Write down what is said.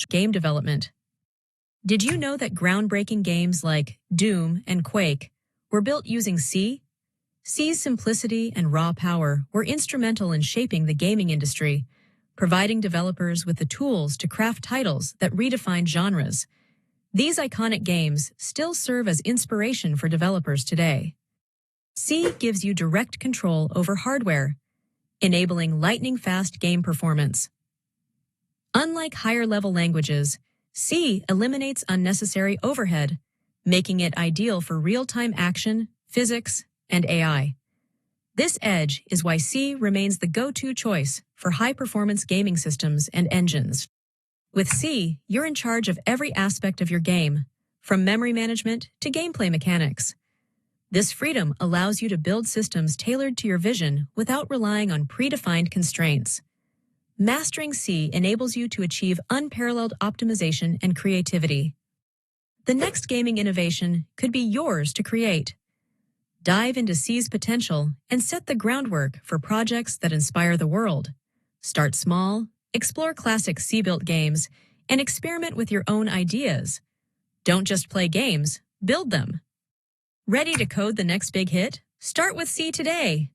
game development. Did you know that groundbreaking games like Doom and Quake were built using C? C's simplicity and raw power were instrumental in shaping the gaming industry, providing developers with the tools to craft titles that redefined genres. These iconic games still serve as inspiration for developers today. C gives you direct control over hardware, enabling lightning-fast game performance. Unlike higher-level languages, C eliminates unnecessary overhead, making it ideal for real-time action, physics, and AI. This edge is why C remains the go-to choice for high-performance gaming systems and engines. With C, you're in charge of every aspect of your game, from memory management to gameplay mechanics. This freedom allows you to build systems tailored to your vision without relying on predefined constraints. Mastering C enables you to achieve unparalleled optimization and creativity. The next gaming innovation could be yours to create. Dive into C's potential and set the groundwork for projects that inspire the world. Start small, explore classic C-built games, and experiment with your own ideas. Don't just play games, build them. Ready to code the next big hit? Start with C today.